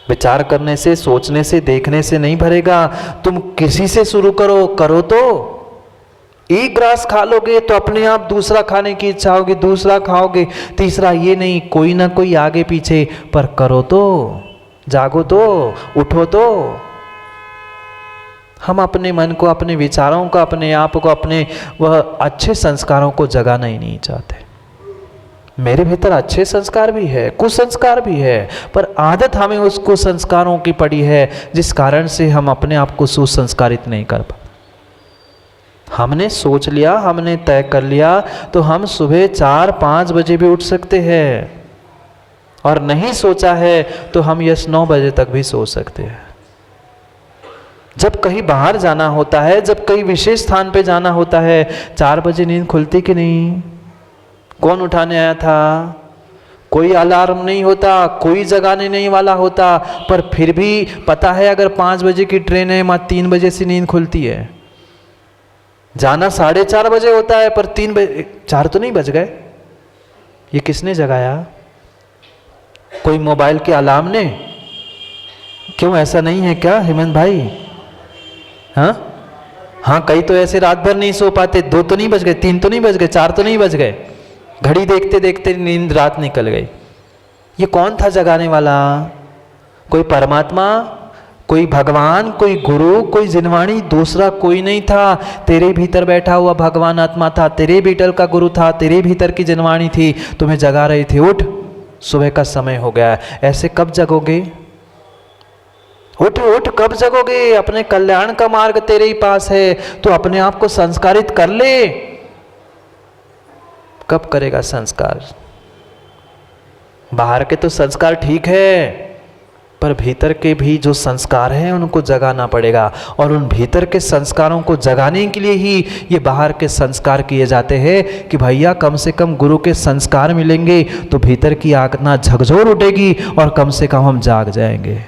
विचार करने से, सोचने से, देखने से नहीं भरेगा। तुम किसी से शुरू करो तो एक ग्रास खा लोगे तो अपने आप दूसरा खाने की इच्छा होगी, दूसरा खाओगे, तीसरा, ये नहीं, कोई ना कोई आगे पीछे, पर करो तो। जागो तो, उठो तो। हम अपने मन को, अपने विचारों को, अपने आप को, अपने वह अच्छे संस्कारों को जगाना ही नहीं चाहते। मेरे भीतर अच्छे संस्कार भी है, कुसंस्कार भी है, पर आदत हमें उस कुसंस्कारों की पड़ी है, जिस कारण से हम अपने आप को सुसंस्कारित नहीं कर पाते। हमने सोच लिया, हमने तय कर लिया, तो हम सुबह 4-5 बजे भी उठ सकते हैं, और नहीं सोचा है तो हम 9 बजे तक भी सो सकते हैं। जब कहीं बाहर जाना होता है, जब कहीं विशेष स्थान पे जाना होता है, 4 बजे नींद खुलती कि नहीं? कौन उठाने आया था? कोई अलार्म नहीं होता, कोई जगाने नहीं वाला होता, पर फिर भी पता है अगर 5 बजे की ट्रेन है, मात्र 3 बजे से नींद खुलती है। जाना 4:30 बजे होता है, पर 3 बजे, 4 तो नहीं बज गए। ये किसने जगाया? कोई मोबाइल के अलार्म ने? क्यों, ऐसा नहीं है क्या हेमंत भाई? हाँ, कई तो ऐसे रात भर नहीं सो पाते, 2 तो नहीं बज गए, 3 तो नहीं बज गए, 4 तो नहीं बज गए, घड़ी देखते देखते नींद रात निकल गई। ये कौन था जगाने वाला? कोई परमात्मा, कोई भगवान, कोई गुरु, कोई जिनवाणी, दूसरा कोई नहीं था। तेरे भीतर बैठा हुआ भगवान आत्मा था, तेरे भीतर का गुरु था, तेरे भीतर की जिनवाणी थी, तुम्हें जगा रही थी। उठ, सुबह का समय हो गया। ऐसे कब जगोगे? उठ उठ, कब जगोगे? अपने कल्याण का मार्ग तेरे ही पास है, तो अपने आप को संस्कारित कर ले। कब करेगा संस्कार? बाहर के तो संस्कार ठीक है, पर भीतर के भी जो संस्कार हैं उनको जगाना पड़ेगा, और उन भीतर के संस्कारों को जगाने के लिए ही ये बाहर के संस्कार किए जाते हैं कि भैया कम से कम गुरु के संस्कार मिलेंगे तो भीतर की आत्मा झकझोर उठेगी और कम से कम हम जाग जाएंगे।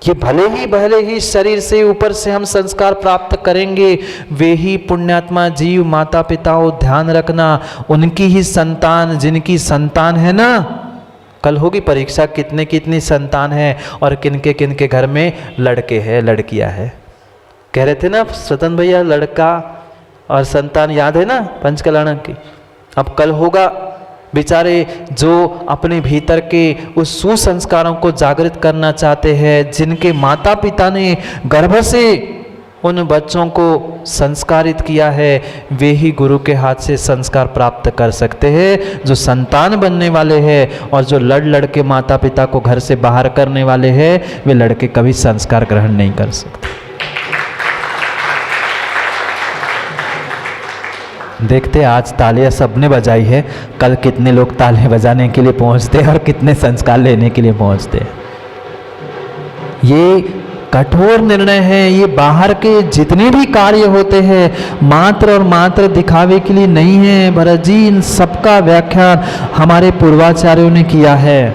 ये भले ही शरीर से ऊपर से हम संस्कार प्राप्त करेंगे, वे ही पुण्यात्मा जीव, माता पिता हो, ध्यान रखना उनकी ही संतान, जिनकी संतान है ना, कल होगी परीक्षा, कितने कितनी संतान है और किनके घर में लड़के हैं, लड़कियां हैं। कह रहे थे ना स्वतंत्र भैया, लड़का और संतान याद है ना पंचकल्याण की। अब कल होगा, बेचारे जो अपने भीतर के उस सुसंस्कारों को जागृत करना चाहते हैं, जिनके माता पिता ने गर्भ से उन बच्चों को संस्कारित किया है, वे ही गुरु के हाथ से संस्कार प्राप्त कर सकते हैं। जो संतान बनने वाले हैं और जो लड़ के माता पिता को घर से बाहर करने वाले हैं, वे लड़के कभी संस्कार ग्रहण नहीं कर सकते। देखते आज तालियां सबने बजाई है, कल कितने लोग तालियां बजाने के लिए पहुंचते हैं और कितने संस्कार लेने के लिए पहुंचते हैं। ये कठोर निर्णय है। ये बाहर के जितने भी कार्य होते हैं मात्र और मात्र दिखावे के लिए नहीं है। भरत जी, इन सबका व्याख्यान हमारे पूर्वाचार्यों ने किया है,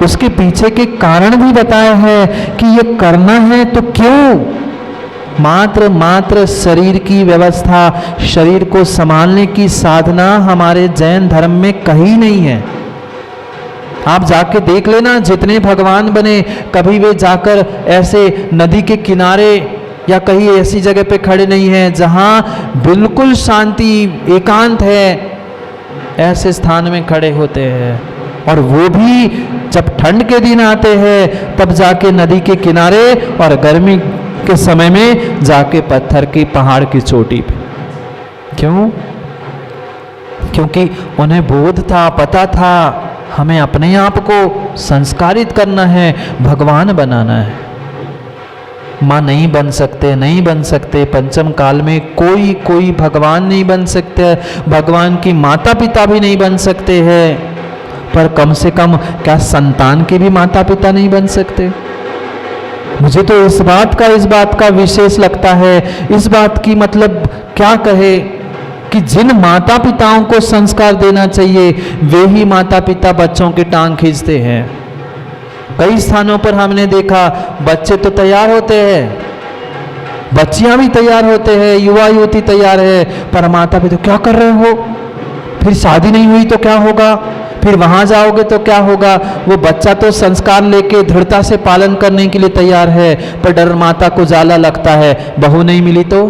उसके पीछे के कारण भी बताया है कि ये करना है तो क्यों। मात्र शरीर की व्यवस्था, शरीर को संभालने की साधना हमारे जैन धर्म में कहीं नहीं है। आप जाके देख लेना, जितने भगवान बने कभी वे जाकर ऐसे नदी के किनारे या कहीं ऐसी जगह पे खड़े नहीं हैं जहां बिल्कुल शांति एकांत है, ऐसे स्थान में खड़े होते हैं। और वो भी जब ठंड के दिन आते हैं तब जाके नदी के किनारे, और गर्मी के समय में जाके पत्थर की पहाड़ की चोटी पे। क्यों? क्योंकि उन्हें बोध था, पता था हमें अपने आप को संस्कारित करना है, भगवान बनाना है। माँ नहीं बन सकते, पंचम काल में कोई भगवान नहीं बन सकते, भगवान की माता पिता भी नहीं बन सकते हैं, पर कम से कम क्या संतान के भी माता पिता नहीं बन सकते? मुझे तो इस बात का विशेष लगता है। इस बात की मतलब क्या कहे कि जिन माता पिताओं को संस्कार देना चाहिए वे ही माता पिता बच्चों की टांग खींचते हैं। कई स्थानों पर हमने देखा बच्चे तो तैयार होते हैं, बच्चियां भी तैयार होते हैं, युवा युवती तैयार है, पर माता पिता क्या कर रहे हो, फिर शादी नहीं हुई तो क्या होगा, फिर वहां जाओगे तो क्या होगा। वो बच्चा तो संस्कार लेके दृढ़ता से पालन करने के लिए तैयार है, पर डर माता को जाला लगता है, बहू नहीं मिली तो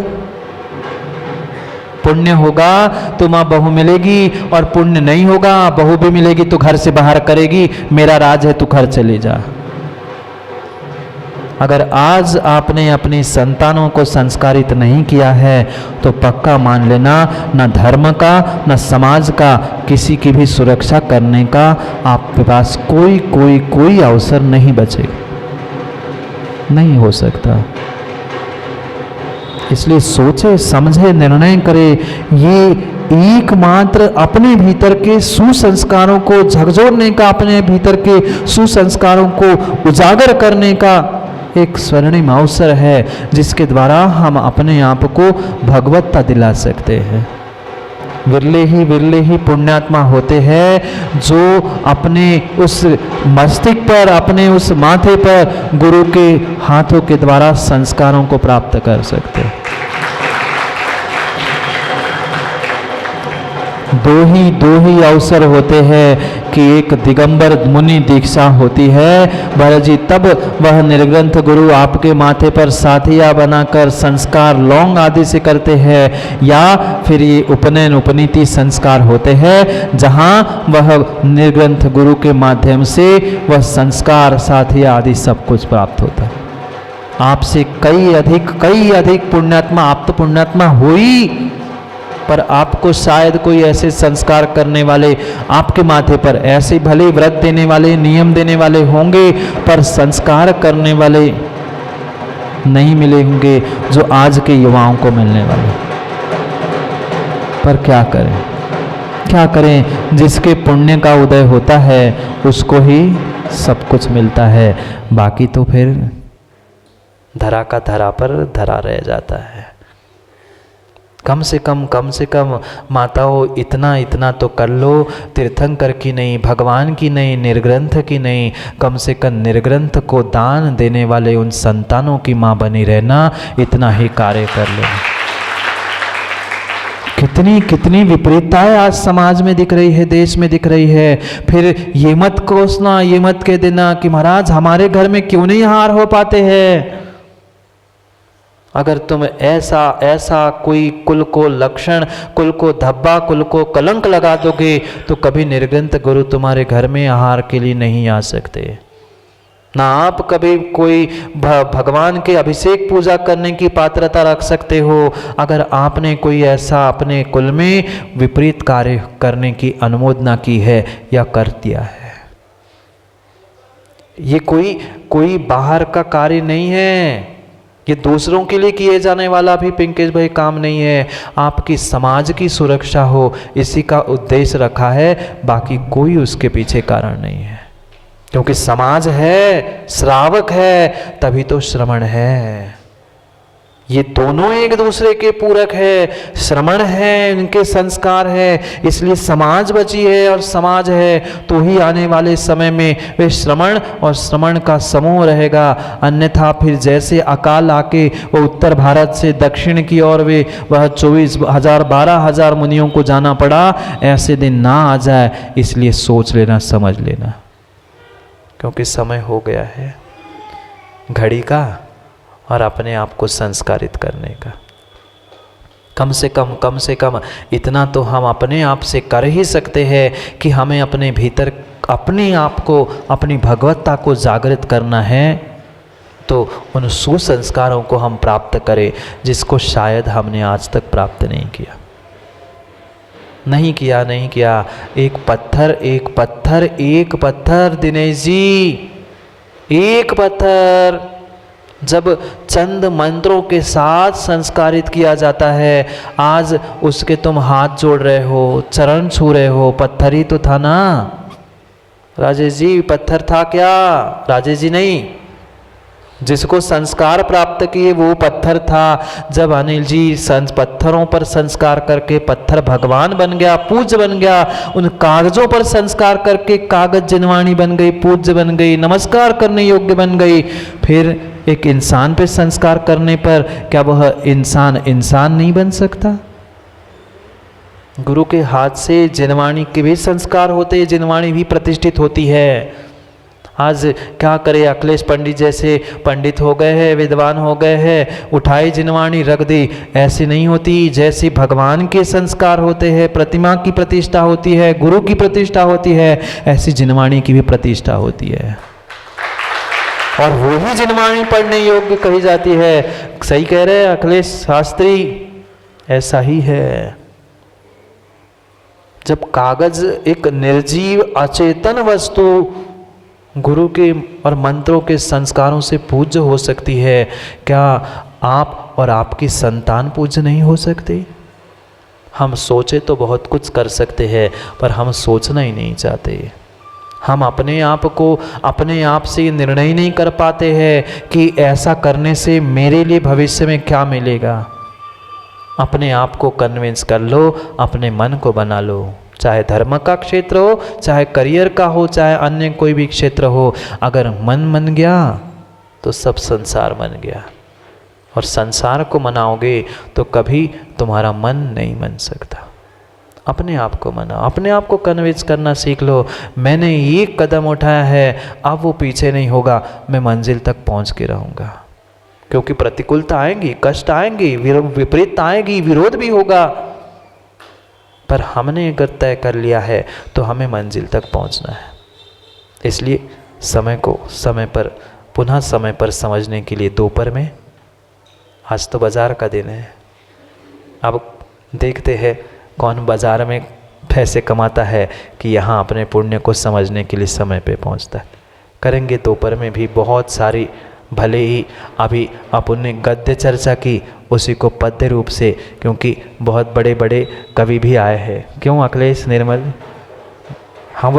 पुण्य होगा तो माँ बहू मिलेगी, और पुण्य नहीं होगा, बहू भी मिलेगी तो घर से बाहर करेगी, मेरा राज है तू घर चले जा। अगर आज आपने अपनी संतानों को संस्कारित नहीं किया है तो पक्का मान लेना, न धर्म का न समाज का किसी की भी सुरक्षा करने का आपके पास कोई अवसर नहीं बचेगा, नहीं हो सकता। इसलिए सोचे समझे निर्णय करे, ये एकमात्र अपने भीतर के सुसंस्कारों को झकझोरने का, अपने भीतर के सुसंस्कारों को उजागर करने का एक स्वर्णिम अवसर है, जिसके द्वारा हम अपने आप को भगवत्ता दिला सकते हैं। विरले ही पुण्यात्मा होते हैं जो अपने उस मस्तिष्क पर, अपने उस माथे पर गुरु के हाथों के द्वारा संस्कारों को प्राप्त कर सकते हैं। दो ही अवसर होते हैं कि एक दिगंबर मुनि दीक्षा होती है भरत जी, तब वह निर्ग्रंथ गुरु आपके माथे पर साथिया बनाकर संस्कार लौंग आदि से करते हैं, या फिर ये उपनयन उपनीति संस्कार होते हैं जहाँ वह निर्ग्रंथ गुरु के माध्यम से वह संस्कार साथिया आदि सब कुछ प्राप्त होता है। आपसे कई अधिक पुण्यात्मा, आप तो पुण्यात्मा हुई, पर आपको शायद कोई ऐसे संस्कार करने वाले आपके माथे पर, ऐसे भले व्रत देने वाले, नियम देने वाले होंगे, पर संस्कार करने वाले नहीं मिले होंगे जो आज के युवाओं को मिलने वाले। पर क्या करें, जिसके पुण्य का उदय होता है उसको ही सब कुछ मिलता है, बाकी तो फिर धरा का धरा पर धरा रह जाता है। कम से कम माताओं इतना तो कर लो, तीर्थंकर की नहीं, भगवान की नहीं, निर्ग्रंथ की नहीं, कम से कम निर्ग्रंथ को दान देने वाले उन संतानों की माँ बनी रहना, इतना ही कार्य कर लो। कितनी विपरीतताएं आज समाज में दिख रही है, देश में दिख रही है। फिर ये मत कोसना, ये मत कह देना कि महाराज हमारे घर में क्यों नहीं हार हो पाते हैं। अगर तुम ऐसा कोई कुल को लक्षण, कुल को धब्बा, कुल को कलंक लगा दोगे तो कभी निर्ग्रंथ गुरु तुम्हारे घर में आहार के लिए नहीं आ सकते। ना आप कभी कोई भगवान के अभिषेक पूजा करने की पात्रता रख सकते हो, अगर आपने कोई ऐसा अपने कुल में विपरीत कार्य करने की अनुमोदना की है या कर दिया है। ये कोई बाहर का कार्य नहीं है, ये दूसरों के लिए किए जाने वाला भी पिंकेश भाई काम नहीं है, आपकी समाज की सुरक्षा हो इसी का उद्देश्य रखा है, बाकी कोई उसके पीछे कारण नहीं है। क्योंकि समाज है, श्रावक है, तभी तो श्रवण है। ये दोनों एक दूसरे के पूरक है, श्रवण है, इनके संस्कार है, इसलिए समाज बची है, और समाज है तो ही आने वाले समय में वे श्रवण और श्रवण का समूह रहेगा। अन्यथा फिर जैसे अकाल आके वो उत्तर भारत से दक्षिण की ओर वह 24,000 12,000 मुनियों को जाना पड़ा, ऐसे दिन ना आ जाए, इसलिए सोच लेना, समझ लेना, क्योंकि समय हो गया है घड़ी का और अपने आप को संस्कारित करने का। कम से कम इतना तो हम अपने आप से कर ही सकते हैं कि हमें अपने भीतर अपने आप को, अपनी भगवत्ता को जागृत करना है, तो उन सुसंस्कारों को हम प्राप्त करें जिसको शायद हमने आज तक प्राप्त नहीं किया। एक पत्थर दिनेश जी, एक पत्थर जब चंद मंत्रों के साथ संस्कारित किया जाता है, आज उसके तुम हाथ जोड़ रहे हो, चरण छू रहे हो, पत्थर ही तो था ना राजेश जी। पत्थर था क्या? राजेश जी नहीं, जिसको संस्कार प्राप्त किए वो पत्थर था। जब अनिल जी पत्थरों पर संस्कार करके पत्थर भगवान बन गया, पूज्य बन गया, उन कागजों पर संस्कार करके कागज जिनवाणी बन गई, पूज्य बन गई, नमस्कार करने योग्य बन गई, फिर एक इंसान पे संस्कार करने पर क्या वह इंसान नहीं बन सकता? गुरु के हाथ से जिनवाणी के भी संस्कार होते हैं, जिनवाणी भी प्रतिष्ठित होती है। आज क्या करे, अखिलेश पंडित जैसे पंडित हो गए हैं, विद्वान हो गए हैं, उठाई जिनवाणी रख दी। ऐसी नहीं होती। जैसे भगवान के संस्कार होते हैं, प्रतिमा की प्रतिष्ठा होती है, गुरु की प्रतिष्ठा होती है, ऐसी जिनवाणी की भी प्रतिष्ठा होती है और वो ही जिनवाणी पढ़ने योग्य कही जाती है। सही कह रहे हैं अखिलेश शास्त्री, ऐसा ही है। जब कागज एक निर्जीव अचेतन वस्तु गुरु के और मंत्रों के संस्कारों से पूज्य हो सकती है, क्या आप और आपकी संतान पूज्य नहीं हो सकते? हम सोचे तो बहुत कुछ कर सकते हैं, पर हम सोचना ही नहीं चाहते। हम अपने आप को अपने आप से निर्णय नहीं कर पाते हैं कि ऐसा करने से मेरे लिए भविष्य में क्या मिलेगा। अपने आप को कन्विंस कर लो, अपने मन को बना लो, चाहे धर्म का क्षेत्र हो, चाहे करियर का हो, चाहे अन्य कोई भी क्षेत्र हो। अगर मन बन गया तो सब संसार बन गया, और संसार को मनाओगे तो कभी तुम्हारा मन नहीं बन सकता। अपने आप को मनाओ, अपने आप को कन्विंस करना सीख लो। मैंने ये कदम उठाया है, अब वो पीछे नहीं होगा, मैं मंजिल तक पहुंच के रहूँगा। क्योंकि प्रतिकूलता आएंगी, कष्ट आएंगी, विपरीतता आएगी, विरोध भी होगा, पर हमने अगर तय कर लिया है तो हमें मंजिल तक पहुंचना है। इसलिए समय को समय पर, पुनः समय पर समझने के लिए दोपहर में, आज तो बाजार का दिन है, अब देखते हैं कौन बाजार में पैसे कमाता है कि यहाँ अपने पुण्य को समझने के लिए समय पे पहुँचता है। करेंगे दोपहर में भी बहुत सारी, भले ही अभी अपन ने गद्य चर्चा की, उसी को पद्य रूप से, क्योंकि बहुत बड़े बड़े कवि भी आए हैं। क्यों अखिलेश, निर्मल? हम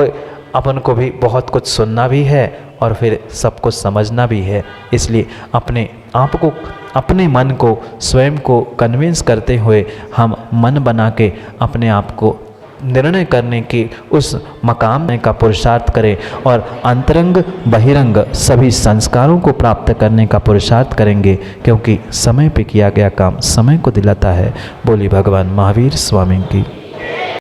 अपन को भी बहुत कुछ सुनना भी है और फिर सब कुछ समझना भी है। इसलिए अपने आप को, अपने मन को, स्वयं को कन्विंस करते हुए हम मन बना के अपने आप को निर्णय करने की उस मकाम का पुरुषार्थ करें और अंतरंग बहिरंग सभी संस्कारों को प्राप्त करने का पुरुषार्थ करेंगे, क्योंकि समय पे किया गया काम समय को दिलाता है। बोली भगवान महावीर स्वामी की।